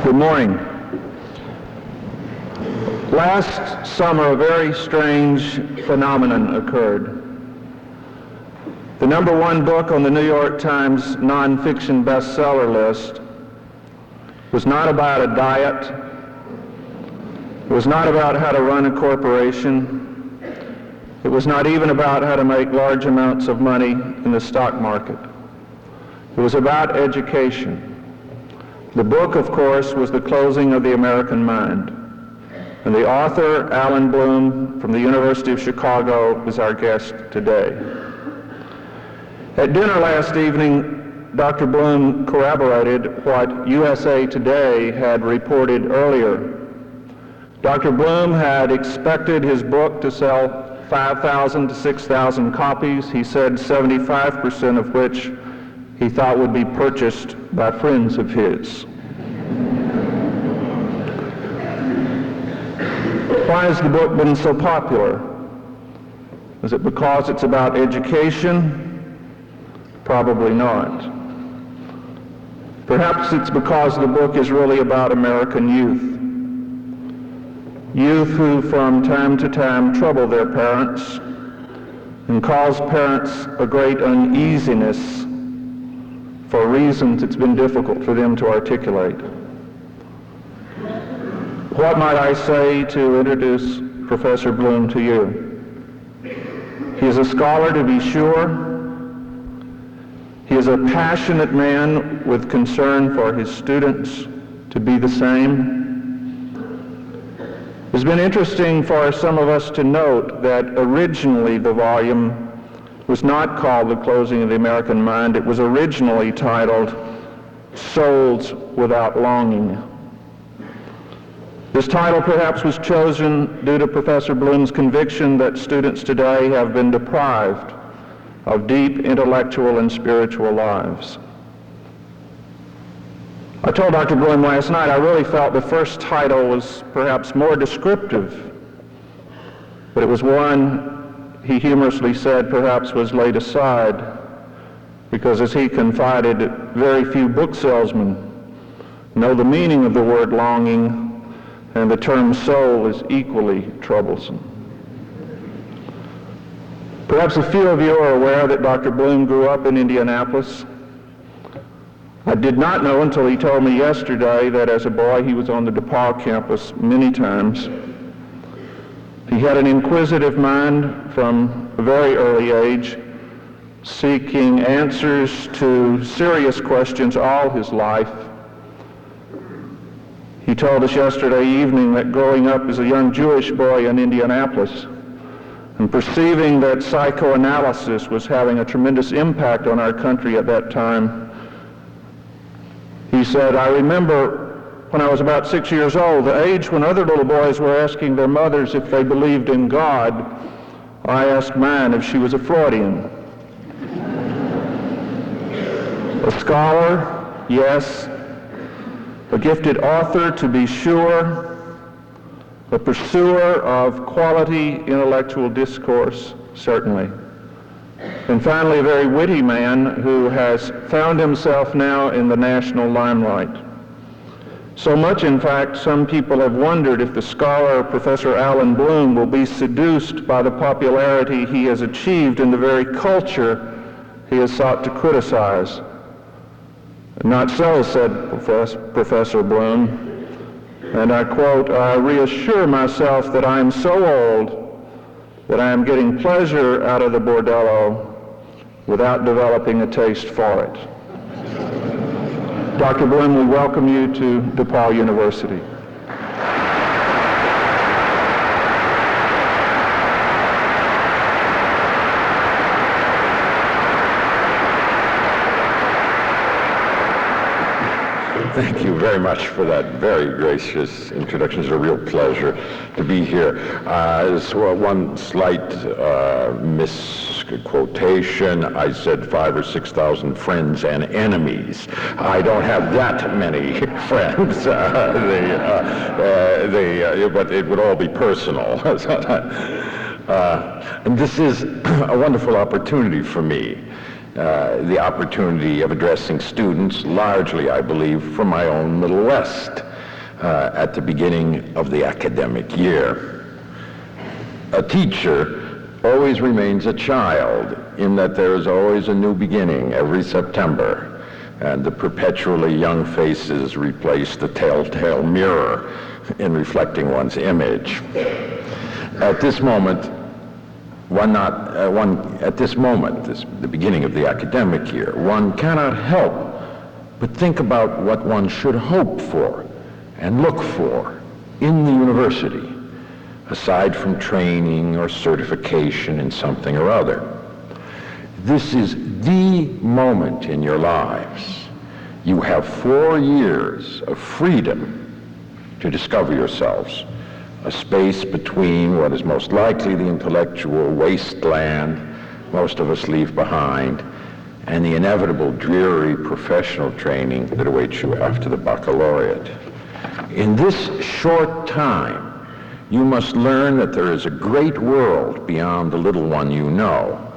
Good morning. Last summer, a very strange phenomenon occurred. The number one book on the New York Times nonfiction bestseller list was not about a diet. It was not about how to run a corporation. It was not even about how to make large amounts of money in the stock market. It was about education. The book, of course, was The Closing of the American Mind. And the author, Allan Bloom, from the University of Chicago, is our guest today. At dinner last evening, Dr. Bloom corroborated what USA Today had reported earlier. Dr. Bloom had expected his book to sell 5,000 to 6,000 copies. He said 75% of which he thought would be purchased by friends of his. Why has the book been so popular? Is it because it's about education? Probably not. Perhaps it's because the book is really about American youth. Youth who from time to time trouble their parents and cause parents a great uneasiness for reasons it's been difficult for them to articulate. What might I say to introduce Professor Bloom to you? He is a scholar, to be sure. He is a passionate man with concern for his students, to be the same. It's been interesting for some of us to note that originally the volume was not called The Closing of the American Mind. It was originally titled Souls Without Longing. This title perhaps was chosen due to Professor Bloom's conviction that students today have been deprived of deep intellectual and spiritual lives. I told Dr. Bloom last night I really felt the first title was perhaps more descriptive, but it was one he humorously said perhaps was laid aside because, as he confided, very few book salesmen know the meaning of the word longing, and the term soul is equally troublesome. Perhaps a few of you are aware that Dr. Bloom grew up in Indianapolis. I did not know until he told me yesterday that as a boy he was on the DePauw campus many times. He had an inquisitive mind from a very early age, seeking answers to serious questions all his life. He told us yesterday evening that growing up as a young Jewish boy in Indianapolis and perceiving that psychoanalysis was having a tremendous impact on our country at that time, he said, I remember when I was about 6 years old, the age when other little boys were asking their mothers if they believed in God, I asked mine if she was a Freudian. A scholar, yes. A gifted author, to be sure. A pursuer of quality intellectual discourse, certainly. And finally, a very witty man who has found himself now in the national limelight. So much, in fact, some people have wondered if the scholar, Professor Allan Bloom, will be seduced by the popularity he has achieved in the very culture he has sought to criticize. Not so, said Professor Bloom, and I quote, I reassure myself that I am so old that I am getting pleasure out of the bordello without developing a taste for it. Dr. Bloom, we welcome you to DePauw University. Thank you very much for that very gracious introduction. It's a real pleasure to be here. So one slight misquotation. I said 5,000 or 6,000 friends and enemies. I don't have that many friends, but it would all be personal. And this is a wonderful opportunity for me. The opportunity of addressing students, largely, I believe, from my own Middle West. at the beginning of the academic year. A teacher always remains a child in that there is always a new beginning every September, and the perpetually young faces replace the telltale mirror in reflecting one's image. At this moment, the beginning of the academic year, one cannot help but think about what one should hope for and look for in the university, aside from training or certification in something or other. This is the moment in your lives. You have 4 years of freedom to discover yourselves, a space between what is most likely the intellectual wasteland most of us leave behind and the inevitable dreary professional training that awaits you after the baccalaureate. In this short time, you must learn that there is a great world beyond the little one you know,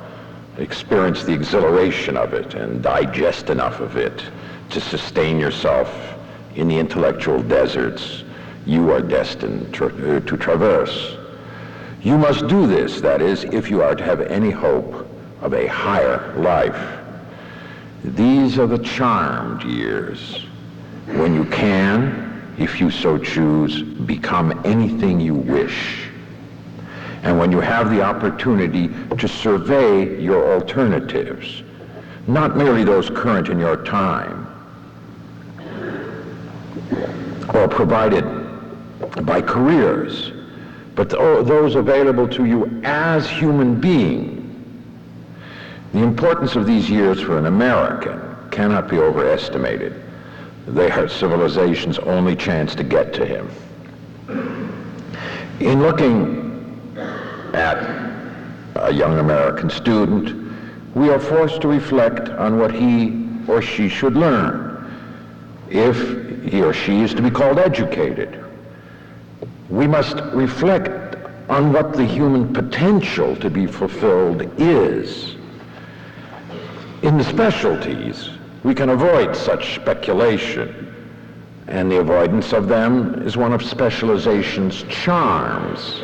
experience the exhilaration of it, and digest enough of it to sustain yourself in the intellectual deserts you are destined to traverse. You must do this, that is, if you are to have any hope of a higher life. These are the charmed years, when you can, if you so choose, become anything you wish, and when you have the opportunity to survey your alternatives, not merely those current in your time, or provided by careers, but those available to you as human beings. The importance of these years for an American cannot be overestimated. They are civilization's only chance to get to him. In looking at a young American student, we are forced to reflect on what he or she should learn, if he or she is to be called educated. We must reflect on what the human potential to be fulfilled is. In the specialties, we can avoid such speculation, and the avoidance of them is one of specialization's charms.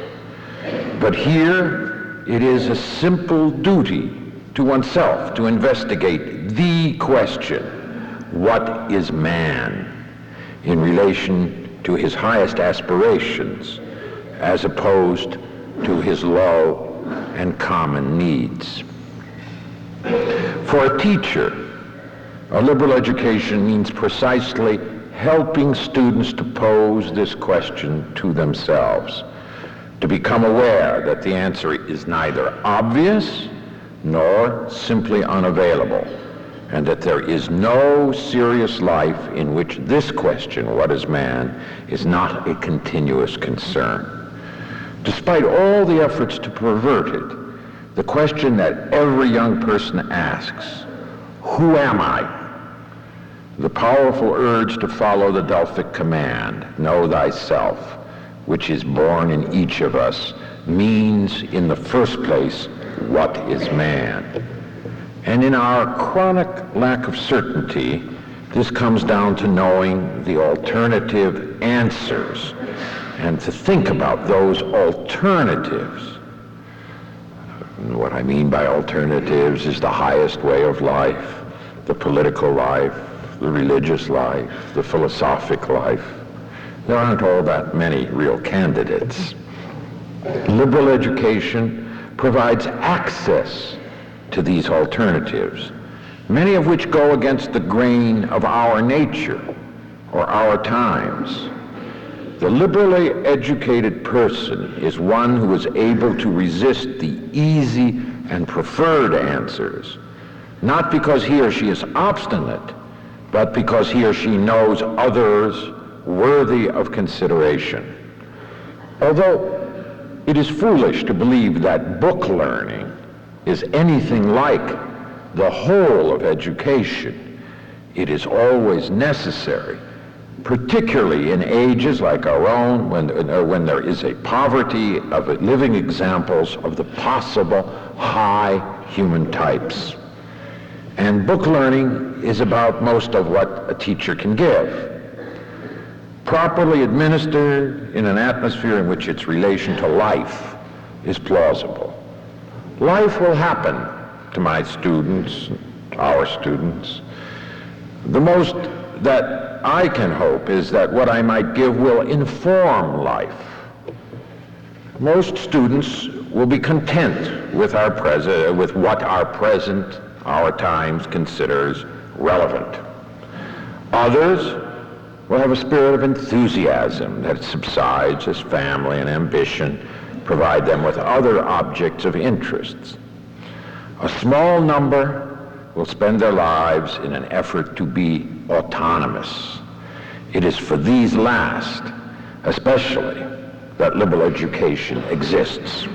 But here, it is a simple duty to oneself to investigate the question, what is man, in relation to his highest aspirations, as opposed to his low and common needs. For a teacher, a liberal education means precisely helping students to pose this question to themselves, to become aware that the answer is neither obvious nor simply unavailable, and that there is no serious life in which this question, what is man, is not a continuous concern. Despite all the efforts to pervert it, the question that every young person asks, who am I? The powerful urge to follow the Delphic command, know thyself, which is born in each of us, means in the first place, what is man? And in our chronic lack of certainty, this comes down to knowing the alternative answers and to think about those alternatives. And what I mean by alternatives is the highest way of life, the political life, the religious life, the philosophic life. There aren't all that many real candidates. Liberal education provides access to these alternatives, many of which go against the grain of our nature or our times. The liberally educated person is one who is able to resist the easy and preferred answers, not because he or she is obstinate, but because he or she knows others worthy of consideration. Although it is foolish to believe that book learning is anything like the whole of education, it is always necessary, particularly in ages like our own, when there is a poverty of living examples of the possible high human types. And book learning is about most of what a teacher can give. properly administered in an atmosphere in which its relation to life is plausible. Life will happen to my students, our students. The most that I can hope is that what I might give will inform life. Most students will be content with what our present, our times considers relevant. Others will have a spirit of enthusiasm that subsides as family and ambition provide them with other objects of interest. A small number will spend their lives in an effort to be autonomous. It is for these last, especially, that liberal education exists.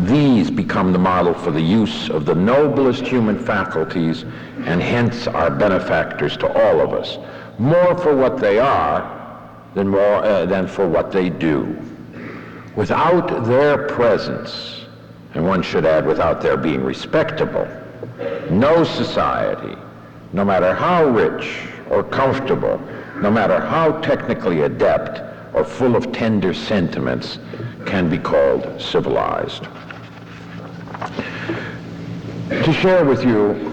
These become the model for the use of the noblest human faculties and hence are benefactors to all of us, more for what they are than for what they do. Without their presence, and one should add without their being respectable, no society, no matter how rich or comfortable, no matter how technically adept or full of tender sentiments, can be called civilized. To share with you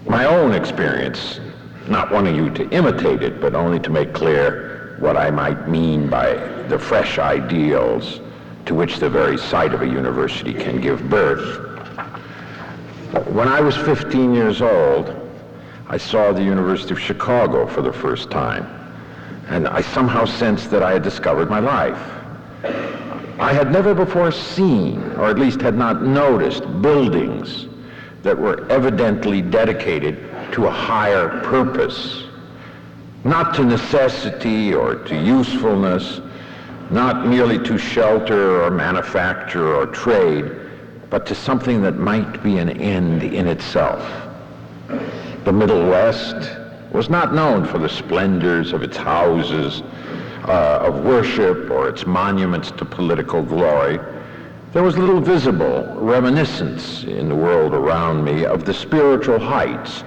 my own experience, not wanting you to imitate it, but only to make clear what I might mean by the fresh ideals to which the very sight of a university can give birth. When I was 15 years old, I saw the University of Chicago for the first time, and I somehow sensed that I had discovered my life. I had never before seen, or at least had not noticed, buildings that were evidently dedicated to a higher purpose, not to necessity or to usefulness, not merely to shelter or manufacture or trade, but to something that might be an end in itself. The Middle West was not known for the splendors of its houses of worship or its monuments to political glory. There was little visible reminiscence in the world around me of the spiritual heights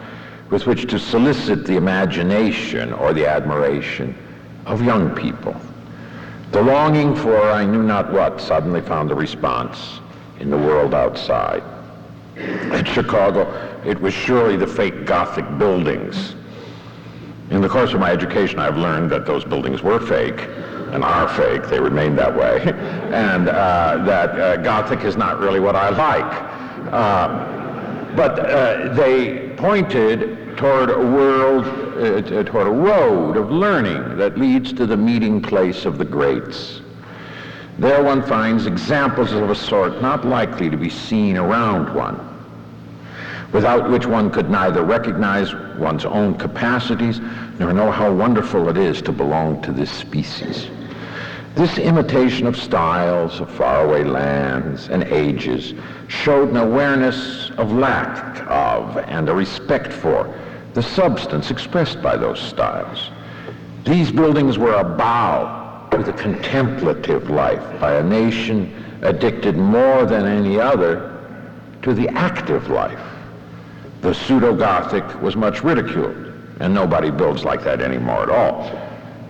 with which to solicit the imagination or the admiration of young people. The longing for I knew not what suddenly found a response in the world outside. At Chicago, it was surely the fake Gothic buildings. In the course of my education, I've learned that those buildings were fake and are fake. They remain that way. And that Gothic is not really what I like. But they pointed toward a world, toward a road of learning that leads to the meeting place of the greats. There one finds examples of a sort not likely to be seen around one, without which one could neither recognize one's own capacities nor know how wonderful it is to belong to this species. This imitation of styles of faraway lands and ages showed an awareness of lack of and a respect for the substance expressed by those styles. These buildings were a bow to the contemplative life by a nation addicted more than any other to the active life. The pseudo-Gothic was much ridiculed, and nobody builds like that anymore at all.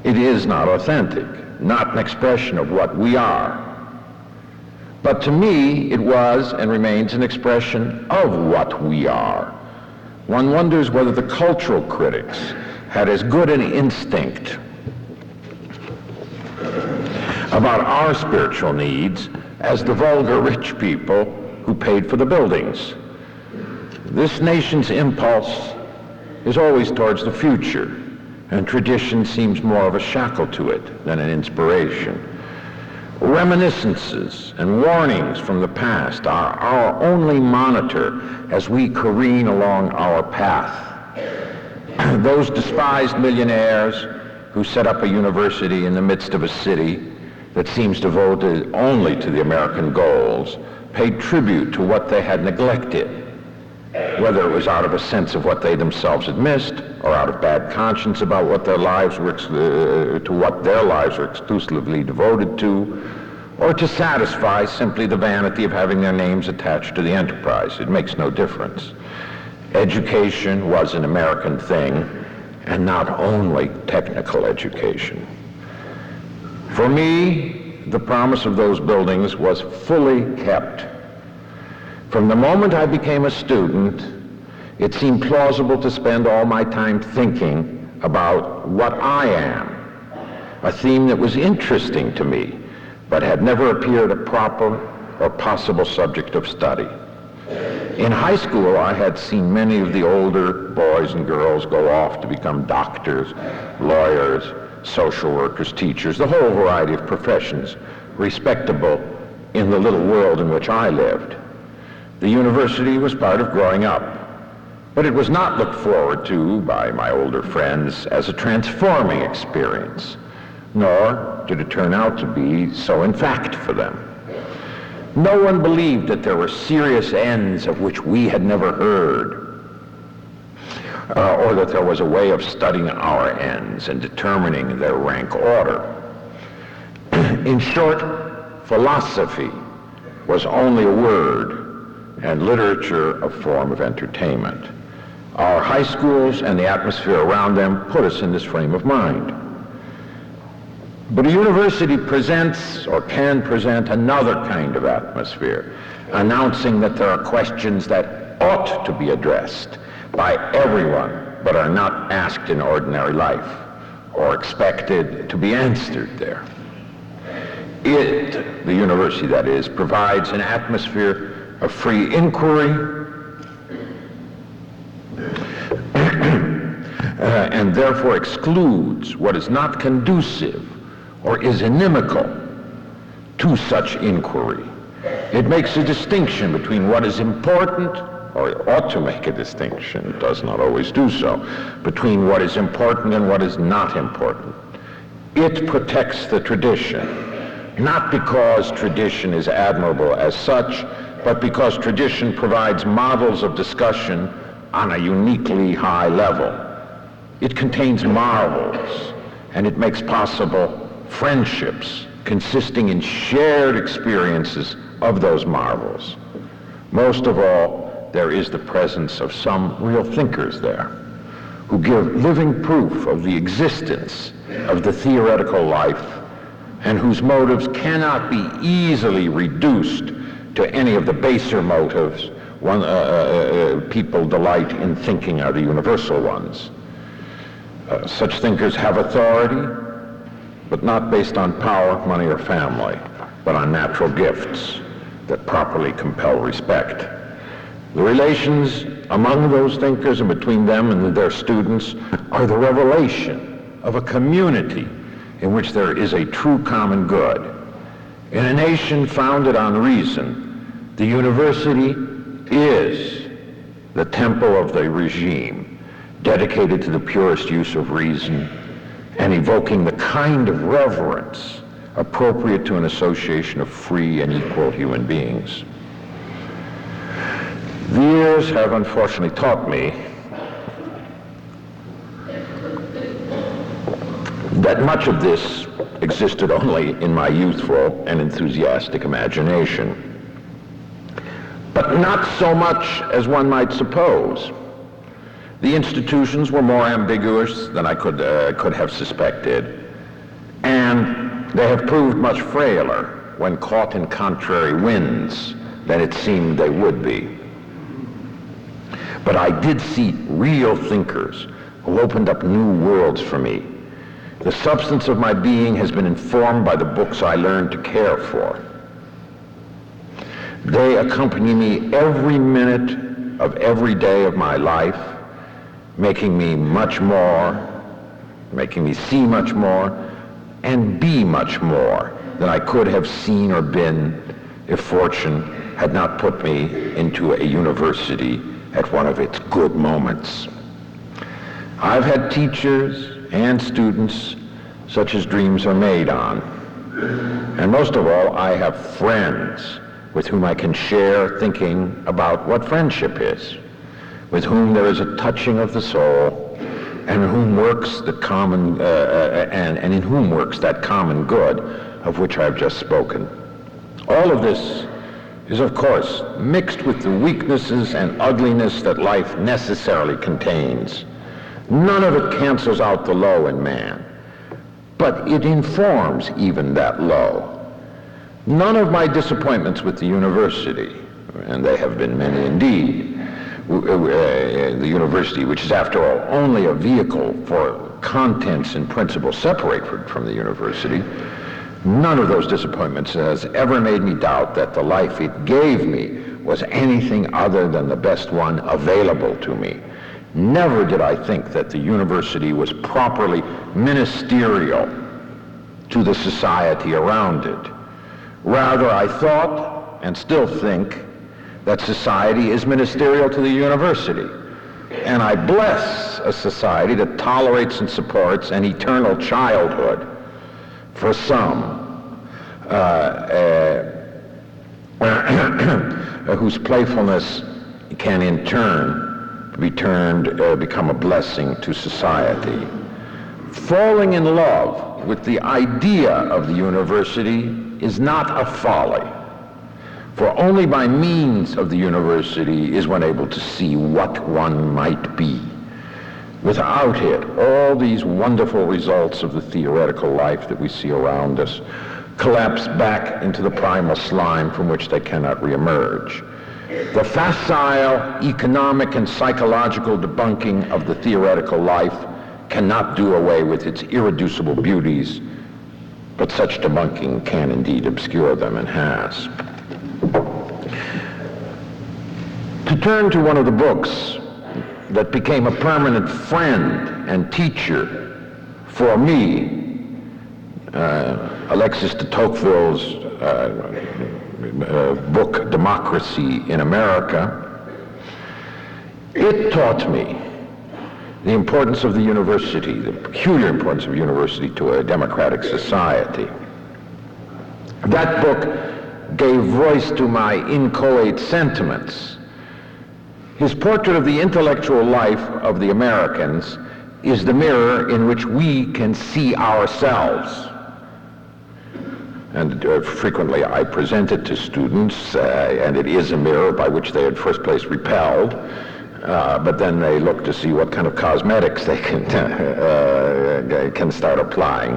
It is not authentic, not an expression of what we are. But to me, it was and remains an expression of what we are. One wonders whether the cultural critics had as good an instinct about our spiritual needs as the vulgar rich people who paid for the buildings. This nation's impulse is always towards the future, and tradition seems more of a shackle to it than an inspiration. Reminiscences and warnings from the past are our only monitor as we careen along our path. Those despised millionaires who set up a university in the midst of a city that seems devoted only to the American goals paid tribute to what they had neglected, whether it was out of a sense of what they themselves had missed, or out of bad conscience about what their lives were exclusively devoted to, or to satisfy simply the vanity of having their names attached to the enterprise. It makes no difference. Education was an American thing, and not only technical education. For me, the promise of those buildings was fully kept. From the moment I became a student, it seemed plausible to spend all my time thinking about what I am, a theme that was interesting to me, but had never appeared a proper or possible subject of study. In high school, I had seen many of the older boys and girls go off to become doctors, lawyers, social workers, teachers, the whole variety of professions respectable in the little world in which I lived. The university was part of growing up, but it was not looked forward to by my older friends as a transforming experience, nor did it turn out to be so in fact for them. No one believed that there were serious ends of which we had never heard, or that there was a way of studying our ends and determining their rank order. In short, philosophy was only a word, and literature a form of entertainment. Our high schools and the atmosphere around them put us in this frame of mind. But a university presents or can present another kind of atmosphere, announcing that there are questions that ought to be addressed by everyone, but are not asked in ordinary life or expected to be answered there. It, the university that is, provides an atmosphere of free inquiry and therefore excludes what is not conducive or is inimical to such inquiry. It makes a distinction between what is important, or it ought to make a distinction, it does not always do so, between what is important and what is not important. It protects the tradition, not because tradition is admirable as such, but because tradition provides models of discussion on a uniquely high level. It contains marvels, and it makes possible friendships consisting in shared experiences of those marvels. Most of all, there is the presence of some real thinkers there who give living proof of the existence of the theoretical life and whose motives cannot be easily reduced to any of the baser motives people delight in thinking are the universal ones. Such thinkers have authority, but not based on power, money, or family, but on natural gifts that properly compel respect. The relations among those thinkers and between them and their students are the revelation of a community in which there is a true common good. In a nation founded on reason, the university is the temple of the regime, dedicated to the purest use of reason and evoking the kind of reverence appropriate to an association of free and equal human beings. The years have unfortunately taught me that much of this existed only in my youthful and enthusiastic imagination, but not so much as one might suppose. The institutions were more ambiguous than I could have suspected, and they have proved much frailer when caught in contrary winds than it seemed they would be. But I did see real thinkers who opened up new worlds for me. The substance of my being has been informed by the books I learned to care for. They accompany me every minute of every day of my life, making me much more, making me see much more, and be much more than I could have seen or been if fortune had not put me into a university at one of its good moments. I've had teachers and students such as dreams are made on. And most of all, I have friends with whom I can share thinking about what friendship is, with whom there is a touching of the soul, and in whom works the common and in whom works that common good of which I have just spoken. All of this is, of course, mixed with the weaknesses and ugliness that life necessarily contains. None of it cancels out the low in man, but it informs even that low. None of my disappointments with the university, and they have been many indeed, the university, which is after all only a vehicle for contents and principles separated from the university, none of those disappointments has ever made me doubt that the life it gave me was anything other than the best one available to me. Never did I think that the university was properly ministerial to the society around it. Rather, I thought, and still think, that society is ministerial to the university. And I bless a society that tolerates and supports an eternal childhood for some, whose playfulness can in turn become a blessing to society. Falling in love with the idea of the university is not a folly, for only by means of the university is one able to see what one might be. Without it, all these wonderful results of the theoretical life that we see around us collapse back into the primal slime from which they cannot reemerge. The facile economic and psychological debunking of the theoretical life cannot do away with its irreducible beauties, but such debunking can indeed obscure them, and has. To turn to one of the books that became a permanent friend and teacher for me, Alexis de Tocqueville's book, Democracy in America, it taught me the importance of the university, the peculiar importance of university to a democratic society. That book gave voice to my inchoate sentiments. His portrait of the intellectual life of the Americans is the mirror in which we can see ourselves. And frequently I present it to students, and it is a mirror by which they had first place repelled, but then they look to see what kind of cosmetics they can start applying.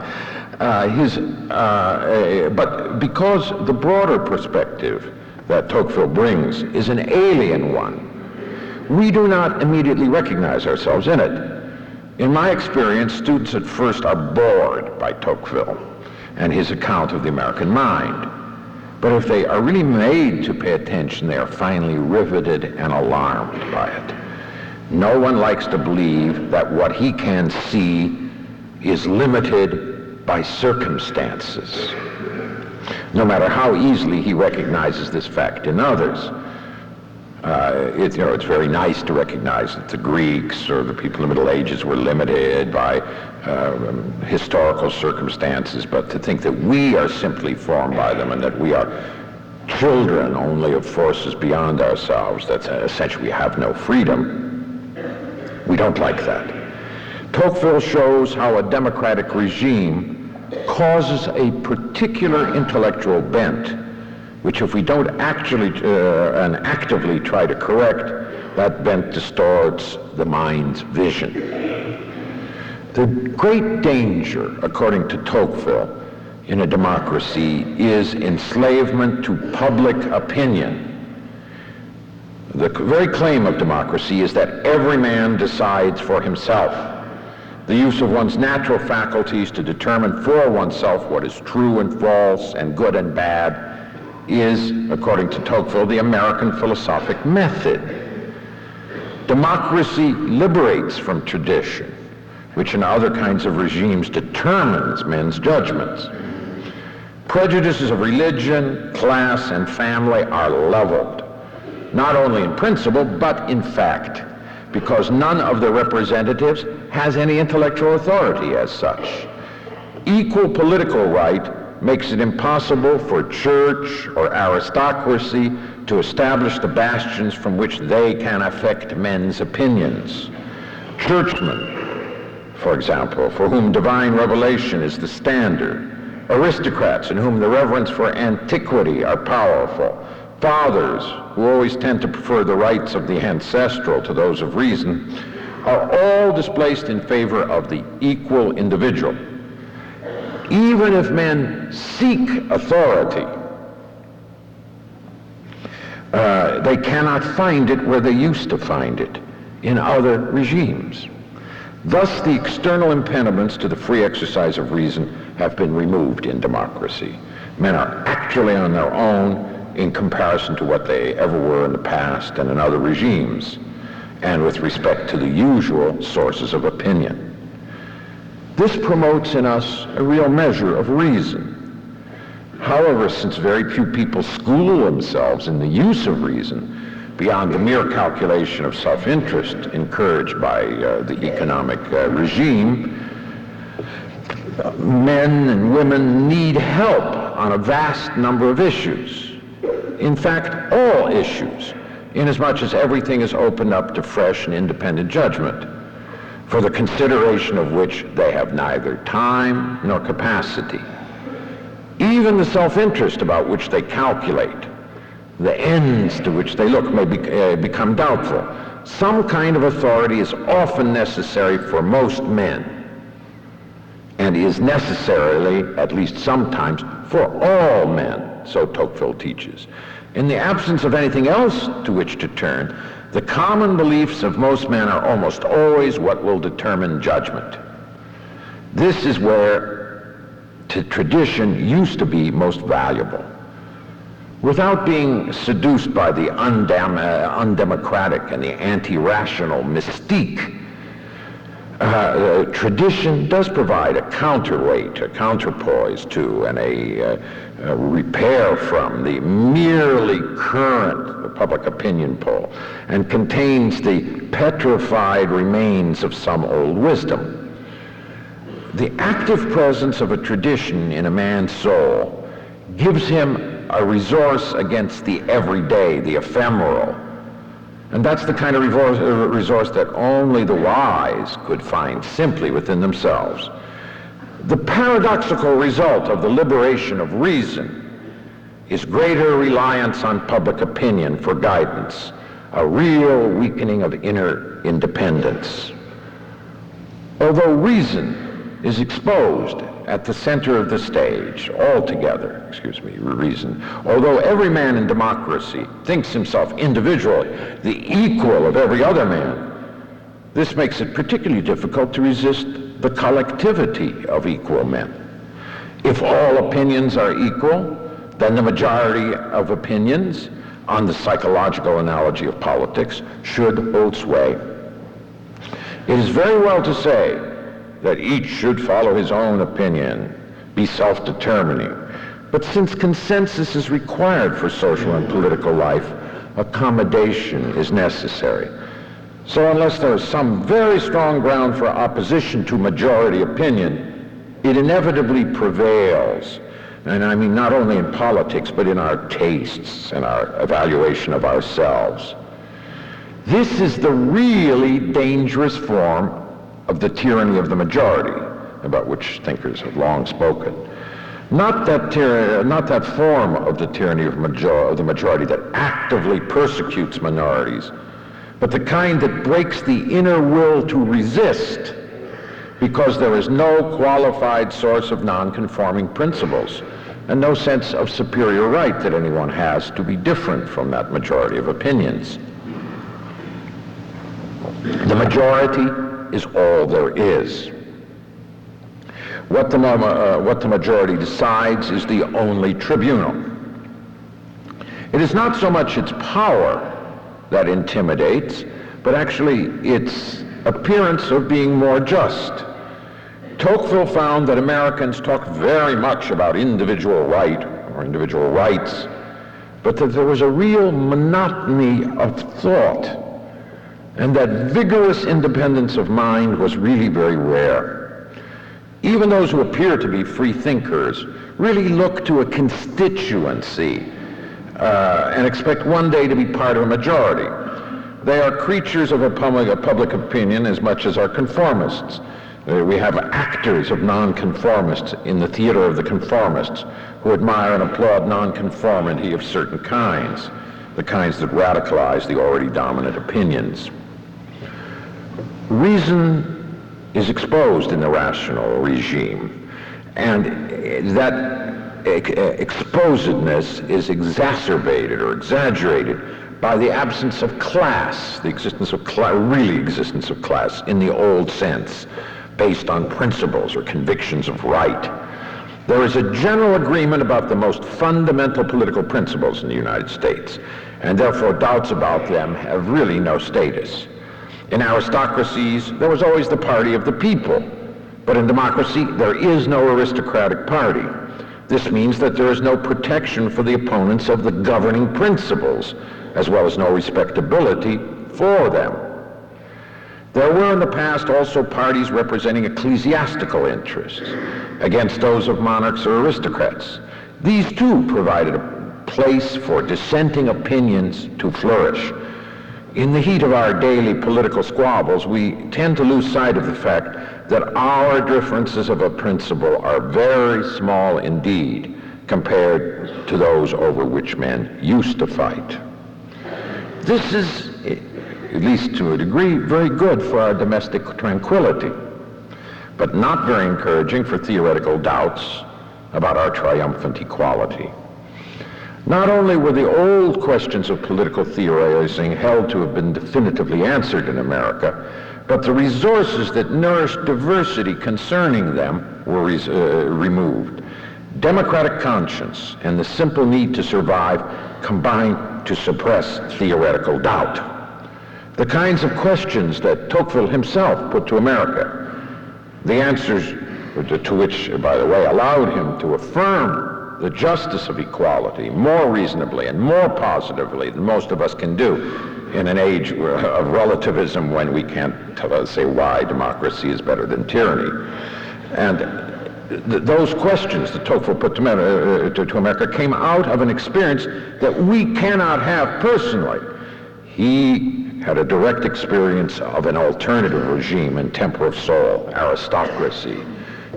But because the broader perspective that Tocqueville brings is an alien one, we do not immediately recognize ourselves in it. In my experience, students at first are bored by Tocqueville and his account of the American mind. But if they are really made to pay attention, they are finally riveted and alarmed by it. No one likes to believe that what he can see is limited by circumstances, no matter how easily he recognizes this fact in others. It's very nice to recognize that the Greeks or the people in the Middle Ages were limited by historical circumstances, but to think that we are simply formed by them and that we are children only of forces beyond ourselves, that essentially we have no freedom, we don't like that. Tocqueville shows how a democratic regime causes a particular intellectual bent, which if we don't actually and actively try to correct, that bent distorts the mind's vision. The great danger, according to Tocqueville, in a democracy is enslavement to public opinion. The very claim of democracy is that every man decides for himself. The use of one's natural faculties to determine for oneself what is true and false and good and bad is, according to Tocqueville, the American philosophic method. Democracy liberates from tradition, which in other kinds of regimes determines men's judgments. Prejudices of religion, class, and family are leveled, not only in principle, but in fact, because none of the representatives has any intellectual authority as such. Equal political right makes it impossible for church or aristocracy to establish the bastions from which they can affect men's opinions. Churchmen, for example, for whom divine revelation is the standard, aristocrats in whom the reverence for antiquity are powerful, fathers who always tend to prefer the rights of the ancestral to those of reason, are all displaced in favor of the equal individual. Even if men seek authority, they cannot find it where they used to find it, in other regimes. Thus, the external impediments to the free exercise of reason have been removed in democracy. Men are actually on their own in comparison to what they ever were in the past and in other regimes, and with respect to the usual sources of opinion. This promotes in us a real measure of reason. However, since very few people school themselves in the use of reason, beyond the mere calculation of self-interest encouraged by the economic regime, men and women need help on a vast number of issues. In fact, all issues, inasmuch as everything is opened up to fresh and independent judgment, for the consideration of which they have neither time nor capacity. Even the self-interest about which they calculate, the ends to which they look, may become doubtful. Some kind of authority is often necessary for most men, and is necessarily, at least sometimes, for all men, so Tocqueville teaches. In the absence of anything else to which to turn, the common beliefs of most men are almost always what will determine judgment. This is where tradition used to be most valuable. Without being seduced by the undemocratic and the anti-rational mystique, tradition does provide a counterweight, a counterpoise to, and a repair from the merely current public opinion poll, and contains the petrified remains of some old wisdom. The active presence of a tradition in a man's soul gives him a resource against the everyday, the ephemeral. And that's the kind of resource that only the wise could find simply within themselves. The paradoxical result of the liberation of reason is greater reliance on public opinion for guidance, a real weakening of inner independence. Although reason is exposed at the center of the stage, although every man in democracy thinks himself individually the equal of every other man, this makes it particularly difficult to resist the collectivity of equal men. If all opinions are equal, then the majority of opinions, on the psychological analogy of politics, should hold sway. It is very well to say that each should follow his own opinion, be self-determining. But since consensus is required for social and political life, accommodation is necessary. So unless there is some very strong ground for opposition to majority opinion, it inevitably prevails. And I mean not only in politics, but in our tastes and our evaluation of ourselves. This is the really dangerous form of the tyranny of the majority, about which thinkers have long spoken. Not that form of the tyranny of the majority that actively persecutes minorities, but the kind that breaks the inner will to resist because there is no qualified source of non-conforming principles and no sense of superior right that anyone has to be different from that majority of opinions. The majority is all there is. What the majority decides is the only tribunal. It is not so much its power that intimidates, but actually its appearance of being more just. Tocqueville found that Americans talk very much about individual right or individual rights, but that there was a real monotony of thought, and that vigorous independence of mind was really very rare. Even those who appear to be free thinkers really look to a constituency and expect one day to be part of a majority. They are creatures of a public opinion as much as are conformists. We have actors of nonconformists in the theater of the conformists who admire and applaud nonconformity of certain kinds, the kinds that radicalize the already dominant opinions. Reason is exposed in the rational regime, and that exposedness is exacerbated or exaggerated by the absence of class, the existence of existence of class in the old sense, based on principles or convictions of right. There is a general agreement about the most fundamental political principles in the United States, and therefore doubts about them have really no status. In aristocracies, there was always the party of the people, but in democracy, there is no aristocratic party. This means that there is no protection for the opponents of the governing principles, as well as no respectability for them. There were in the past also parties representing ecclesiastical interests against those of monarchs or aristocrats. These too provided a place for dissenting opinions to flourish. In the heat of our daily political squabbles, we tend to lose sight of the fact that our differences of a principle are very small indeed compared to those over which men used to fight. This is, at least to a degree, very good for our domestic tranquility, but not very encouraging for theoretical doubts about our triumphant equality. Not only were the old questions of political theorizing held to have been definitively answered in America, but the resources that nourished diversity concerning them were removed. Democratic conscience and the simple need to survive combined to suppress theoretical doubt. The kinds of questions that Tocqueville himself put to America, the answers to which, by the way, allowed him to affirm the justice of equality more reasonably and more positively than most of us can do in an age of relativism when we can't say why democracy is better than tyranny. And those questions that Tocqueville put to America came out of an experience that we cannot have personally. He had a direct experience of an alternative regime and temper of soul, aristocracy.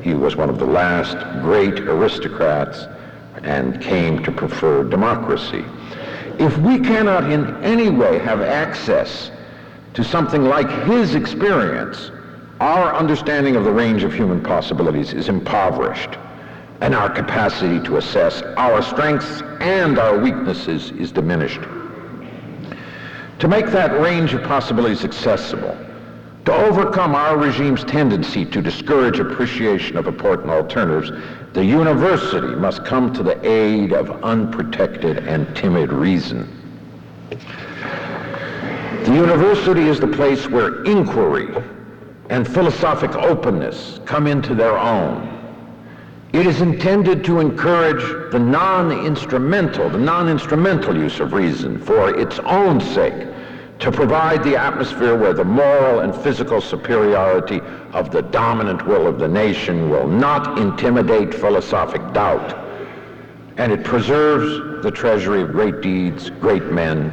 He was one of the last great aristocrats and came to prefer democracy. If we cannot in any way have access to something like his experience, our understanding of the range of human possibilities is impoverished, and our capacity to assess our strengths and our weaknesses is diminished. To make that range of possibilities accessible, to overcome our regime's tendency to discourage appreciation of important alternatives, the university must come to the aid of unprotected and timid reason. The university is the place where inquiry and philosophic openness come into their own. It is intended to encourage the non-instrumental use of reason for its own sake, to provide the atmosphere where the moral and physical superiority of the dominant will of the nation will not intimidate philosophic doubt, and it preserves the treasury of great deeds, great men,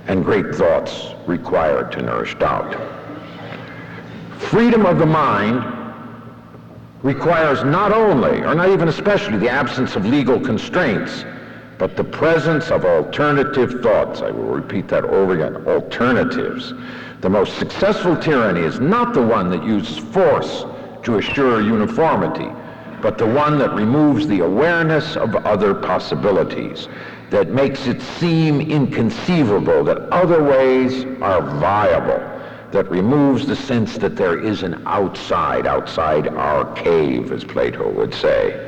and great thoughts required to nourish doubt. Freedom of the mind requires not only, or not even especially, the absence of legal constraints, but the presence of alternative thoughts. I will repeat that over again, alternatives. The most successful tyranny is not the one that uses force to assure uniformity, but the one that removes the awareness of other possibilities, that makes it seem inconceivable that other ways are viable, that removes the sense that there is an outside our cave, as Plato would say.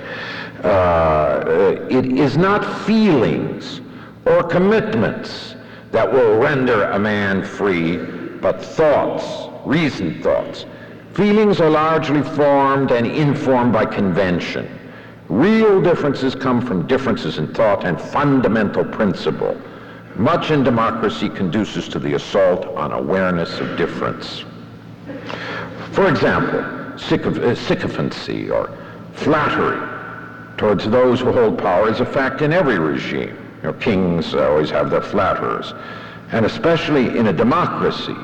It is not feelings or commitments that will render a man free, but thoughts, reasoned thoughts. Feelings are largely formed and informed by convention. Real differences come from differences in thought and fundamental principle. Much in democracy conduces to the assault on awareness of difference. For example, sycophancy or flattery towards those who hold power is a fact in every regime. Kings always have their flatterers, and especially in a democracy.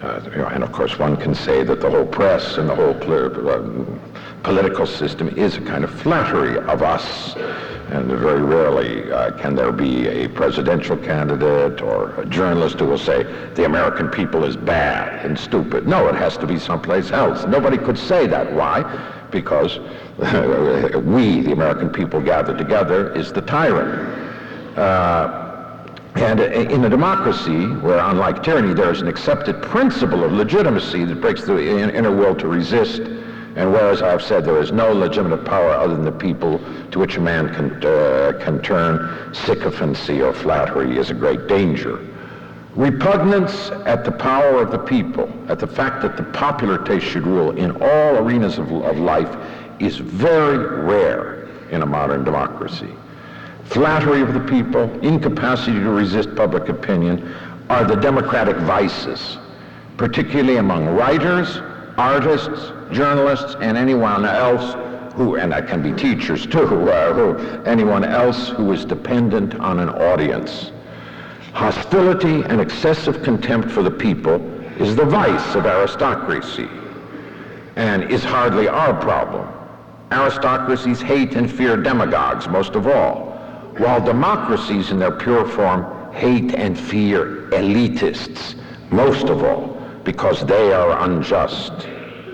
And of course one can say that the whole press and the whole political system is a kind of flattery of us, And very rarely can there be a presidential candidate or a journalist who will say, the American people is bad and stupid. No, it has to be someplace else. Nobody could say that. Why? Because we, the American people gathered together, is the tyrant. And in a democracy, where unlike tyranny, there is an accepted principle of legitimacy that breaks the inner will to resist, and whereas I've said there is no legitimate power other than the people to which a man can turn, sycophancy or flattery is a great danger. Repugnance at the power of the people, at the fact that the popular taste should rule in all arenas of life, is very rare in a modern democracy. Flattery of the people, incapacity to resist public opinion are the democratic vices, particularly among writers, artists, journalists, and anyone else who, and that can be teachers too, anyone else who is dependent on an audience. Hostility and excessive contempt for the people is the vice of aristocracy and is hardly our problem. Aristocracies hate and fear demagogues most of all, while democracies in their pure form hate and fear elitists most of all, because they are unjust.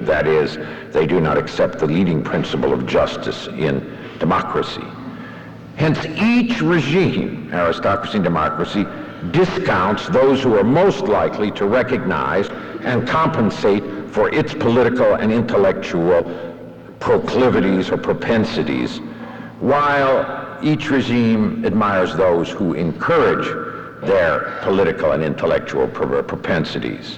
That is, they do not accept the leading principle of justice in democracy. Hence, each regime, aristocracy and democracy, discounts those who are most likely to recognize and compensate for its political and intellectual proclivities or propensities, while each regime admires those who encourage their political and intellectual propensities.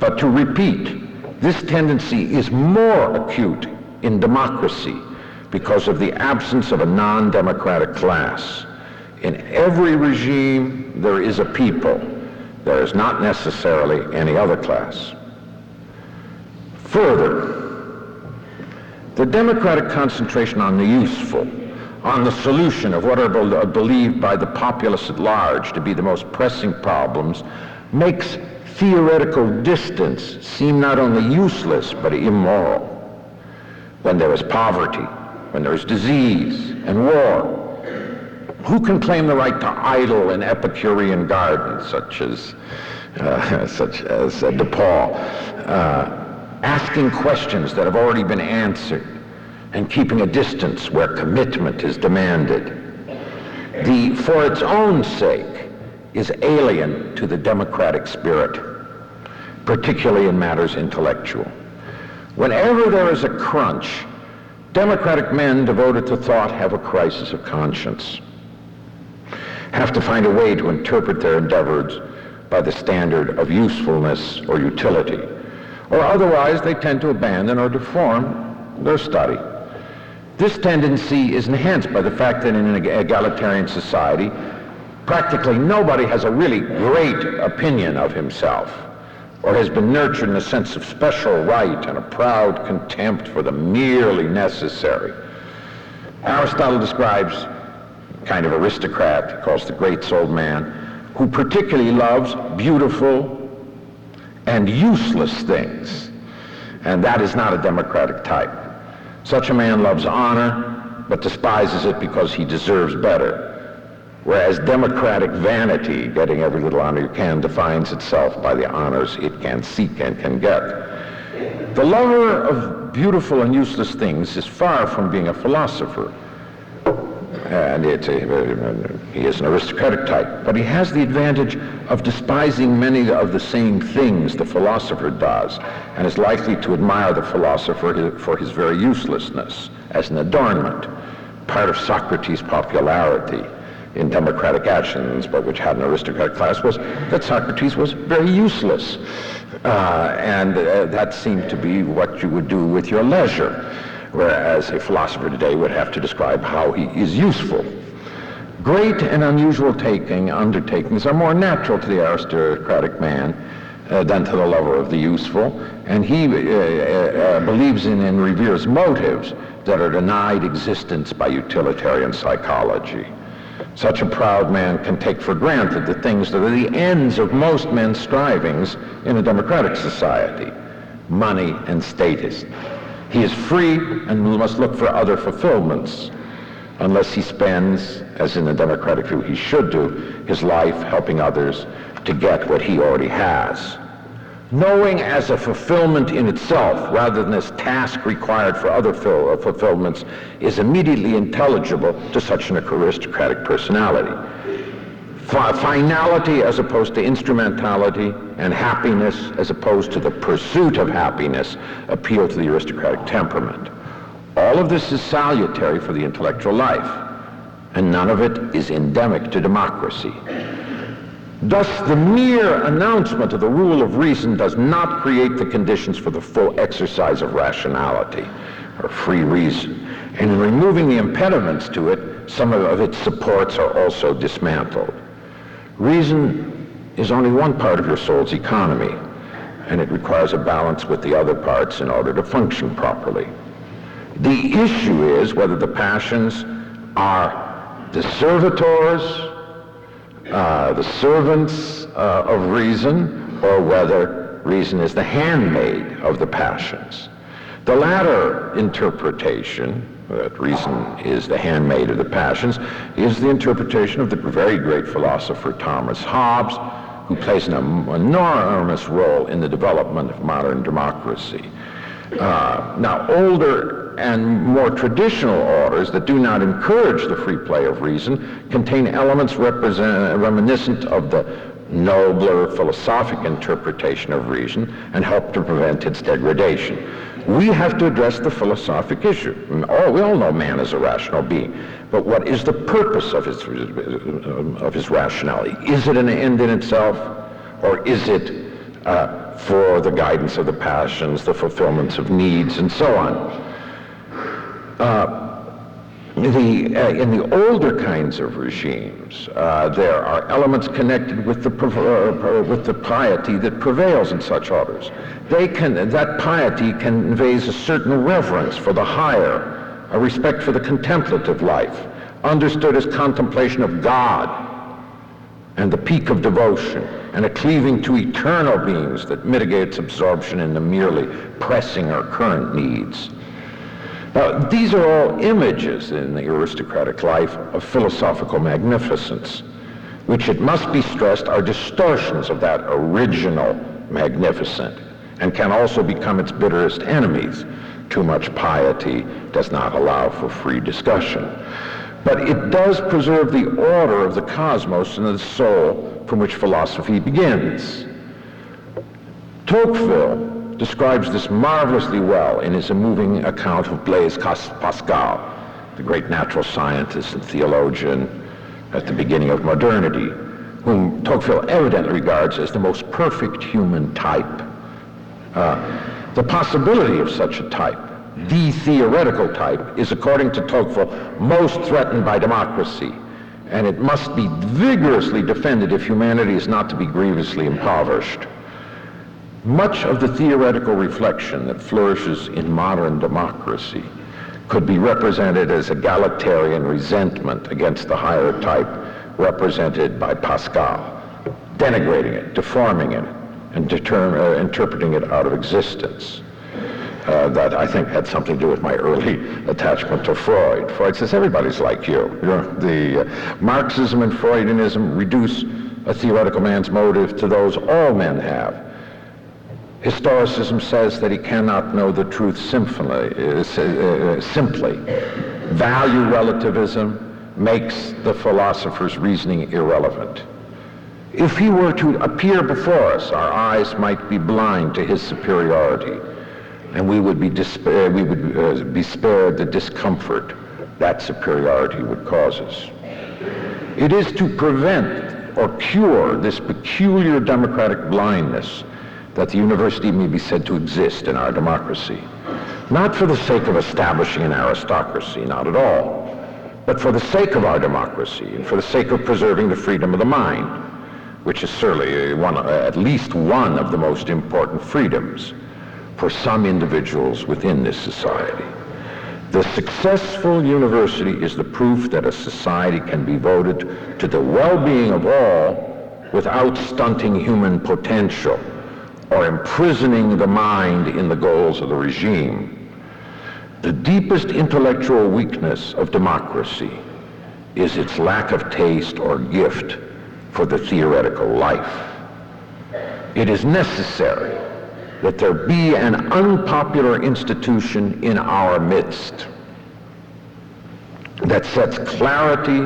But to repeat, this tendency is more acute in democracy because of the absence of a non-democratic class. In every regime, there is a people. There is not necessarily any other class. Further, the democratic concentration on the useful, on the solution of what are believed by the populace at large to be the most pressing problems, makes theoretical distance seem not only useless but immoral. When there is poverty, when there is disease and war, who can claim the right to idle in Epicurean gardens, such as DePauw, asking questions that have already been answered, and keeping a distance where commitment is demanded? The for its own sake is alien to the democratic spirit, particularly in matters intellectual. Whenever there is a crunch, democratic men devoted to thought have a crisis of conscience, have to find a way to interpret their endeavors by the standard of usefulness or utility, or otherwise they tend to abandon or deform their study. This tendency is enhanced by the fact that in an egalitarian society, practically nobody has a really great opinion of himself, or has been nurtured in a sense of special right and a proud contempt for the merely necessary. Aristotle describes a kind of aristocrat, he calls the great-souled man, who particularly loves beautiful and useless things, and that is not a democratic type. Such a man loves honor, but despises it because he deserves better. Whereas democratic vanity, getting every little honor you can, defines itself by the honors it can seek and can get. The lover of beautiful and useless things is far from being a philosopher. And he is an aristocratic type, but he has the advantage of despising many of the same things the philosopher does, and is likely to admire the philosopher for his very uselessness as an adornment. Part of Socrates' popularity in democratic actions, but which had an aristocratic class, was that Socrates was very useless. And that seemed to be what you would do with your leisure, whereas a philosopher today would have to describe how he is useful. Great and unusual undertakings are more natural to the aristocratic man than to the lover of the useful, and he believes in and reveres motives that are denied existence by utilitarian psychology. Such a proud man can take for granted the things that are the ends of most men's strivings in a democratic society: money and status. He is free and must look for other fulfillments. unless he spends, as in the democratic view he should do, his life helping others to get what he already has. Knowing as a fulfillment in itself, rather than as task required for other fulfillments, is immediately intelligible to such an aristocratic personality. Finality as opposed to instrumentality, and happiness as opposed to the pursuit of happiness appeal to the aristocratic temperament. All of this is salutary for the intellectual life, and none of it is endemic to democracy. Thus, the mere announcement of the rule of reason does not create the conditions for the full exercise of rationality, or free reason. And in removing the impediments to it, some of its supports are also dismantled. Reason is only one part of your soul's economy, and it requires a balance with the other parts in order to function properly. The issue is whether the passions are the servitors, the servants of reason, or whether reason is the handmaid of the passions. The latter interpretation, that reason is the handmaid of the passions, is the interpretation of the very great philosopher Thomas Hobbes, who plays an enormous role in the development of modern democracy. Now, older and more traditional orders that do not encourage the free play of reason contain elements reminiscent of the nobler philosophic interpretation of reason and help to prevent its degradation. We have to address the philosophic issue. We all know man is a rational being, but what is the purpose of his rationality? Is it an end in itself, or is it for the guidance of the passions, the fulfillments of needs, and so on? In the older kinds of regimes, there are elements connected with the piety that prevails in such orders. That piety conveys a certain reverence for the higher, a respect for the contemplative life, understood as contemplation of God and the peak of devotion, and a cleaving to eternal beings that mitigates absorption in the merely pressing or current needs. Now, these are all images in the aristocratic life of philosophical magnificence, which, it must be stressed, are distortions of that original magnificent, and can also become its bitterest enemies. Too much piety does not allow for free discussion. But it does preserve the order of the cosmos and the soul from which philosophy begins. Tocqueville describes this marvelously well in his moving account of Blaise Pascal, the great natural scientist and theologian at the beginning of modernity, whom Tocqueville evidently regards as the most perfect human type. The possibility of such a type, the theoretical type, is, according to Tocqueville, most threatened by democracy, and it must be vigorously defended if humanity is not to be grievously impoverished. Much of the theoretical reflection that flourishes in modern democracy could be represented as egalitarian resentment against the higher type represented by Pascal, denigrating it, deforming it, and interpreting it out of existence. That, I think, had something to do with my early attachment to Freud. Freud says everybody's like you. The Marxism and Freudianism reduce a theoretical man's motive to those all men have. Historicism says that he cannot know the truth simply. Value relativism makes the philosopher's reasoning irrelevant. If he were to appear before us, our eyes might be blind to his superiority, and we would be spared the discomfort that superiority would cause us. It is to prevent or cure this peculiar democratic blindness that the university may be said to exist in our democracy, not for the sake of establishing an aristocracy, not at all, but for the sake of our democracy and for the sake of preserving the freedom of the mind, which is certainly at least one of the most important freedoms for some individuals within this society. The successful university is the proof that a society can be devoted to the well-being of all without stunting human potential or imprisoning the mind in the goals of the regime. The deepest intellectual weakness of democracy is its lack of taste or gift for the theoretical life. It is necessary that there be an unpopular institution in our midst that sets clarity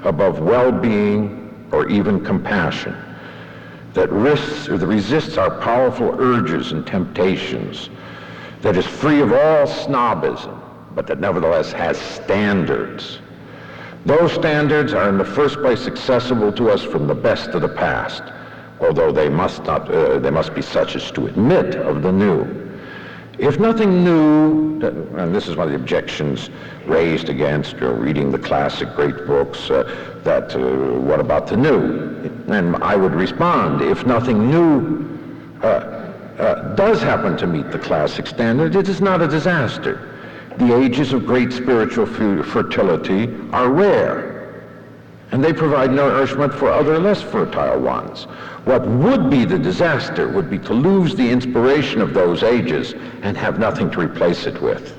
above well-being or even compassion, that resists our powerful urges and temptations, that is free of all snobism, but that nevertheless has standards. Those standards are in the first place accessible to us from the best of the past, although they must be such as to admit of the new. If nothing new, and this is one of the objections raised against reading the classic great books, what about the new? And I would respond, if nothing new does happen to meet the classic standard, it is not a disaster. The ages of great spiritual fertility are rare, and they provide nourishment for other less fertile ones. What would be the disaster would be to lose the inspiration of those ages and have nothing to replace it with.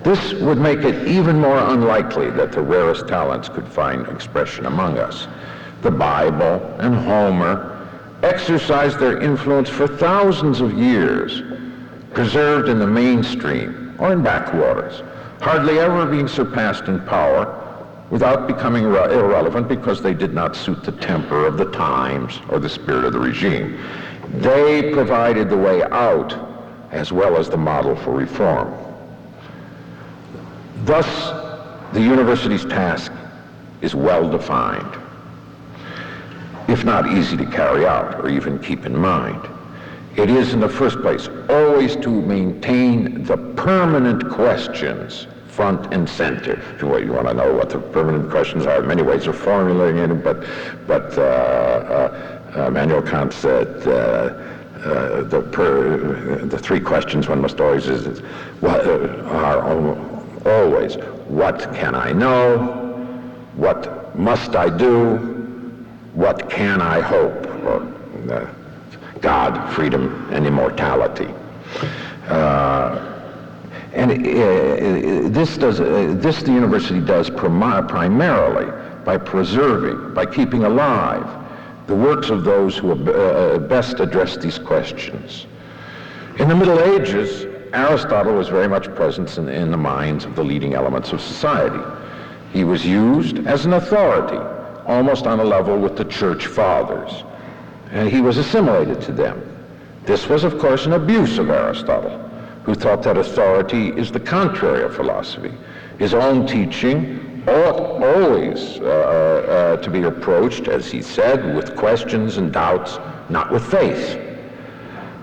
This would make it even more unlikely that the rarest talents could find expression among us. The Bible and Homer exercised their influence for thousands of years, preserved in the mainstream or in backwaters, hardly ever being surpassed in power without becoming irrelevant because they did not suit the temper of the times or the spirit of the regime. They provided the way out as well as the model for reform. Thus, the university's task is well defined, if not easy to carry out or even keep in mind. It is, in the first place, always to maintain the permanent questions front and center. If you want to know what the permanent questions are, many ways of formulating it, but Immanuel Kant said the three questions one must always always, what can I know? What must I do? What can I hope? Or God, freedom, and immortality. This the university does primarily by preserving, by keeping alive the works of those who best address these questions. In the Middle Ages, Aristotle was very much present in the minds of the leading elements of society. He was used as an authority, almost on a level with the church fathers, and he was assimilated to them. This was, of course, an abuse of Aristotle, who thought that authority is the contrary of philosophy. His own teaching ought always to be approached, as he said, with questions and doubts, not with faith.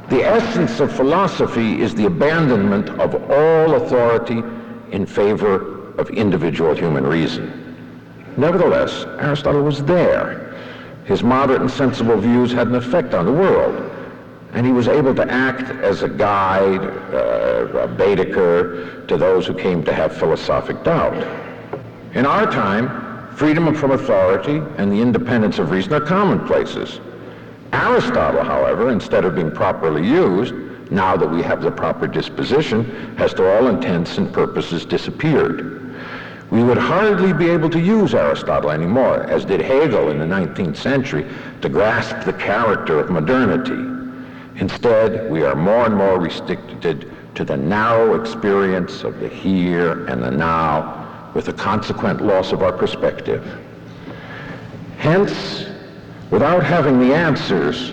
The essence of philosophy is the abandonment of all authority in favor of individual human reason. Nevertheless, Aristotle was there. His moderate and sensible views had an effect on the world, and he was able to act as a guide, a Baedeker, to those who came to have philosophic doubt. In our time, freedom from authority and the independence of reason are commonplaces. Aristotle, however, instead of being properly used, now that we have the proper disposition, has to all intents and purposes disappeared. We would hardly be able to use Aristotle anymore, as did Hegel in the 19th century, to grasp the character of modernity. Instead, we are more and more restricted to the narrow experience of the here and the now, with the consequent loss of our perspective. Hence, without having the answers,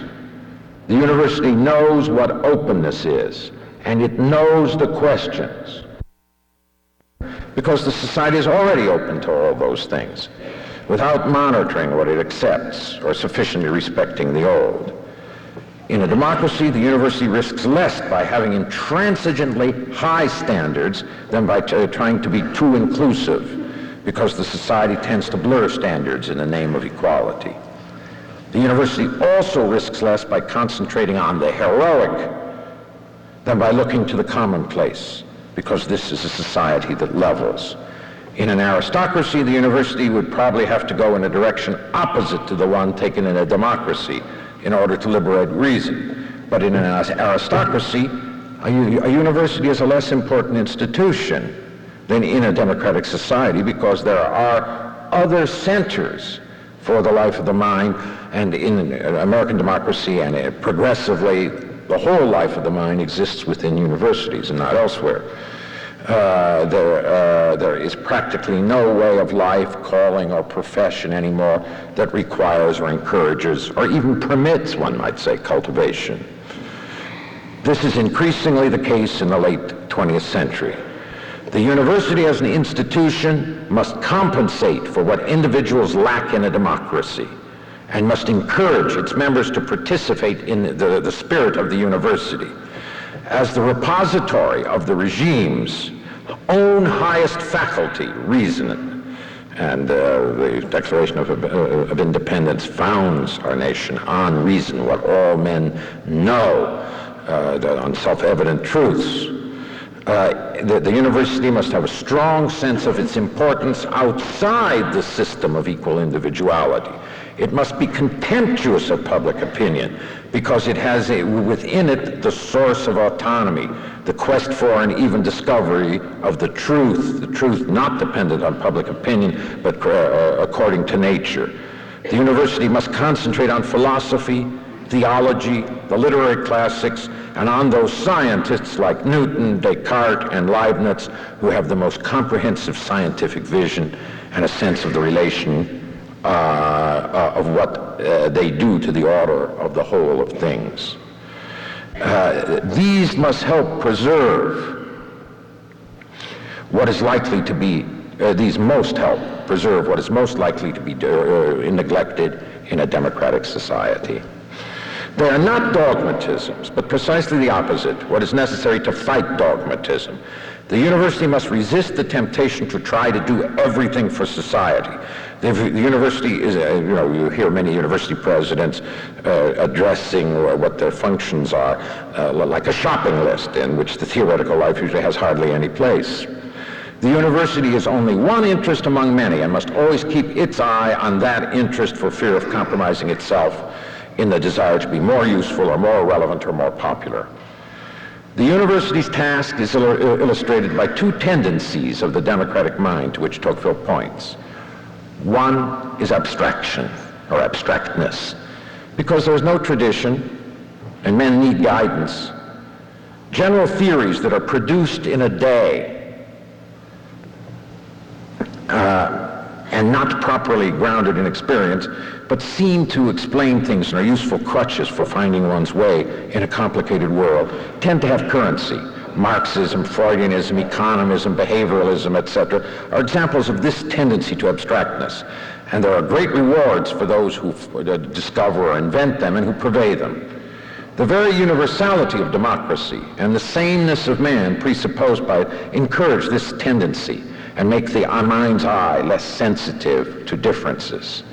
the university knows what openness is, and it knows the questions, because the society is already open to all those things, without monitoring what it accepts or sufficiently respecting the old. In a democracy, the university risks less by having intransigently high standards than by trying to be too inclusive, because the society tends to blur standards in the name of equality. The university also risks less by concentrating on the heroic than by looking to the commonplace, because this is a society that levels. In an aristocracy, the university would probably have to go in a direction opposite to the one taken in a democracy in order to liberate reason. But in an aristocracy, a university is a less important institution than in a democratic society because there are other centers for the life of the mind, and in American democracy and progressively the whole life of the mind exists within universities and not elsewhere. There is practically no way of life, calling, or profession anymore that requires or encourages or even permits, one might say, cultivation. This is increasingly the case in the late 20th century. The university as an institution must compensate for what individuals lack in a democracy and must encourage its members to participate in the spirit of the university. As the repository of the regime's own highest faculty, reason, and the Declaration of Independence founds our nation on reason, what all men know, on self-evident truths. The university must have a strong sense of its importance outside the system of equal individuality. It must be contemptuous of public opinion because it has within it the source of autonomy, the quest for and even discovery of the truth not dependent on public opinion, but according to nature. The university must concentrate on philosophy, theology, the literary classics, and on those scientists like Newton, Descartes, and Leibniz who have the most comprehensive scientific vision and a sense of the relation of what they do to the order of the whole of things. These must help preserve what is likely to be, these most help preserve what is most likely to be neglected in a democratic society. They are not dogmatisms, but precisely the opposite, what is necessary to fight dogmatism. The university must resist the temptation to try to do everything for society. The university is, you hear many university presidents addressing what their functions are, like a shopping list in which the theoretical life usually has hardly any place. The university is only one interest among many and must always keep its eye on that interest for fear of compromising itself in the desire to be more useful or more relevant or more popular. The university's task is illustrated by two tendencies of the democratic mind to which Tocqueville points. One is abstraction, or abstractness. Because there is no tradition, and men need guidance, general theories that are produced in a day and not properly grounded in experience, but seem to explain things and are useful crutches for finding one's way in a complicated world, tend to have currency. Marxism, Freudianism, economism, behavioralism, etc., are examples of this tendency to abstractness. And there are great rewards for those who discover or invent them and who purvey them. The very universality of democracy and the sameness of man presupposed by it encourage this tendency and make the mind's eye less sensitive to differences.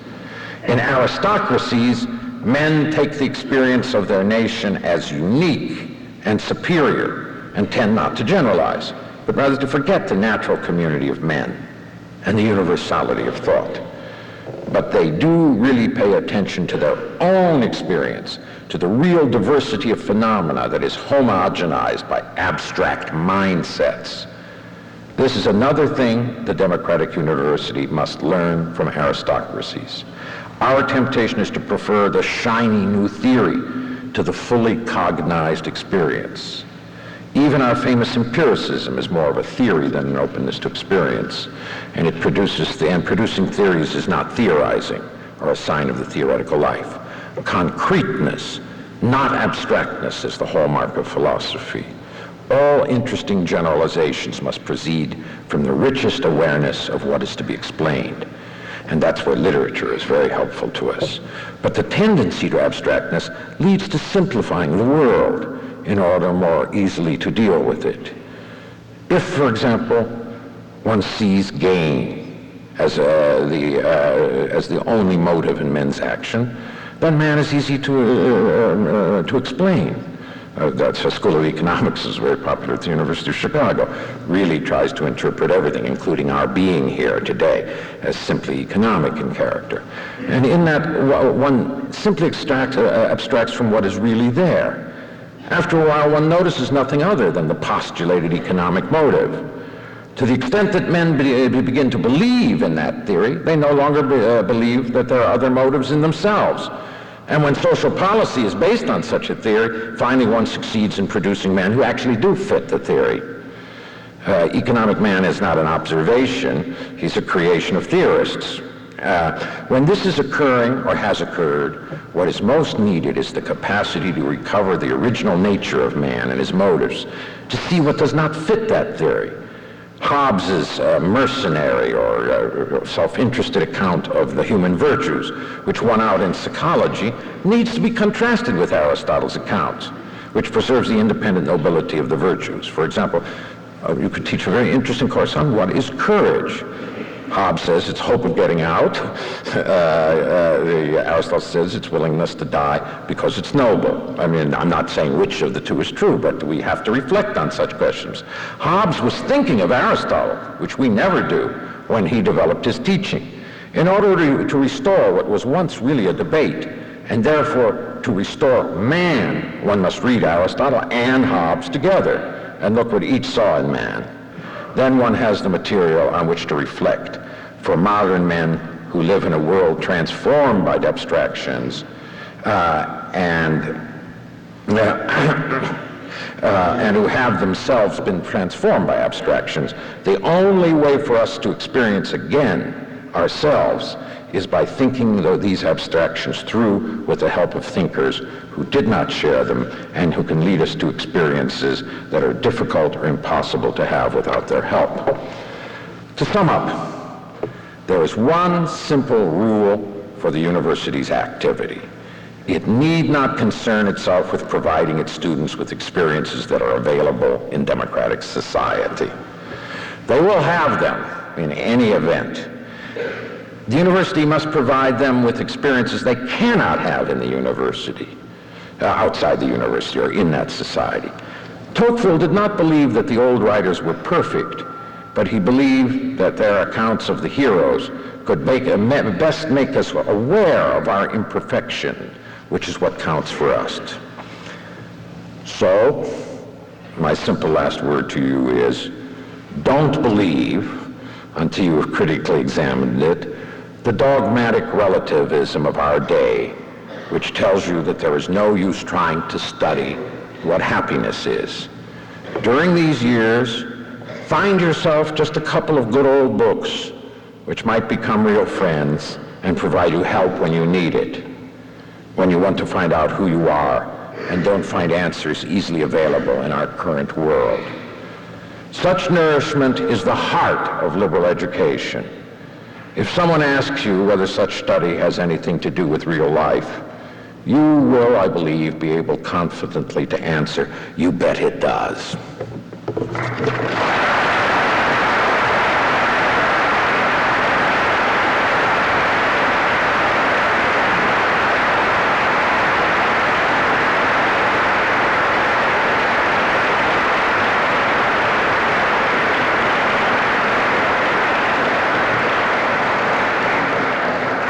In aristocracies, men take the experience of their nation as unique and superior and tend not to generalize, but rather to forget the natural community of men and the universality of thought. But they do really pay attention to their own experience, to the real diversity of phenomena that is homogenized by abstract mindsets. This is another thing the democratic university must learn from aristocracies. Our temptation is to prefer the shiny new theory to the fully cognized experience. Even our famous empiricism is more of a theory than an openness to experience, and producing theories is not theorizing or a sign of the theoretical life. Concreteness, not abstractness, is the hallmark of philosophy. All interesting generalizations must proceed from the richest awareness of what is to be explained. And that's where literature is very helpful to us. But the tendency to abstractness leads to simplifying the world in order more easily to deal with it. If, for example, one sees gain as the only motive in men's action, then man is easy to explain. That's a school of economics is very popular at the University of Chicago, really tries to interpret everything, including our being here today, as simply economic in character. And in that, one simply abstracts from what is really there. After a while, one notices nothing other than the postulated economic motive. To the extent that men begin to believe in that theory, they no longer believe that there are other motives in themselves. And when social policy is based on such a theory, finally one succeeds in producing men who actually do fit the theory. Economic man is not an observation, he's a creation of theorists. When this is occurring, or has occurred, what is most needed is the capacity to recover the original nature of man and his motives, to see what does not fit that theory. Hobbes's mercenary or self-interested account of the human virtues, which won out in psychology, needs to be contrasted with Aristotle's account, which preserves the independent nobility of the virtues. For example, you could teach a very interesting course on what is courage. Hobbes says it's hope of getting out. Aristotle says it's willingness to die because it's noble. I mean, I'm not saying which of the two is true, but we have to reflect on such questions. Hobbes was thinking of Aristotle, which we never do, when he developed his teaching. In order to restore what was once really a debate, and therefore to restore man, one must read Aristotle and Hobbes together and look what each saw in man. Then one has the material on which to reflect. For modern men who live in a world transformed by abstractions and who have themselves been transformed by abstractions, the only way for us to experience again ourselves is by thinking these abstractions through with the help of thinkers who did not share them and who can lead us to experiences that are difficult or impossible to have without their help. To sum up, there is one simple rule for the university's activity. It need not concern itself with providing its students with experiences that are available in democratic society. They will have them in any event. The university must provide them with experiences they cannot have in the university, outside the university or in that society. Tocqueville did not believe that the old writers were perfect, but he believed that their accounts of the heroes could best make us aware of our imperfection, which is what counts for us. So, my simple last word to you is, don't believe, until you have critically examined it, the dogmatic relativism of our day, which tells you that there is no use trying to study what happiness is. During these years, find yourself just a couple of good old books which might become real friends and provide you help when you need it, when you want to find out who you are and don't find answers easily available in our current world. Such nourishment is the heart of liberal education. If someone asks you whether such study has anything to do with real life, you will, I believe, be able confidently to answer, you bet it does.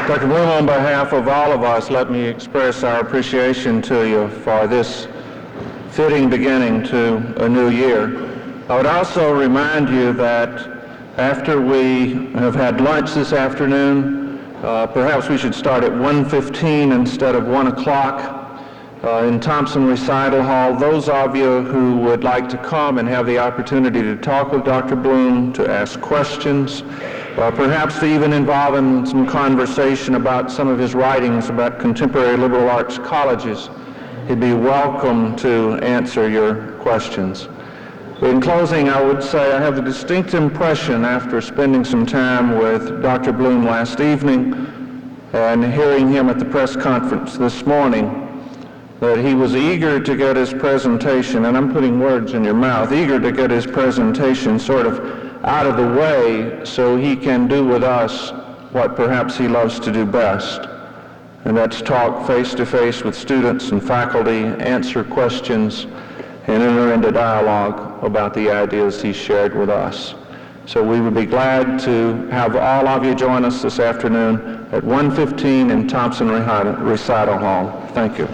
Dr. Bloom, on behalf of all of us, let me express our appreciation to you for this fitting beginning to a new year. I would also remind you that after we have had lunch this afternoon, perhaps we should start at 1:15 instead of 1 o'clock in Thompson Recital Hall. Those of you who would like to come and have the opportunity to talk with Dr. Bloom, to ask questions, perhaps to even involve in some conversation about some of his writings about contemporary liberal arts colleges, he'd be welcome to answer your questions. In closing, I would say I have the distinct impression after spending some time with Dr. Bloom last evening and hearing him at the press conference this morning that he was eager to get his presentation, and I'm putting words in your mouth, eager to get his presentation sort of out of the way so he can do with us what perhaps he loves to do best, and that's talk face-to-face with students and faculty, answer questions, and enter into dialogue about the ideas he shared with us. So we would be glad to have all of you join us this afternoon at 1:15 in Thompson Recital Hall. Thank you.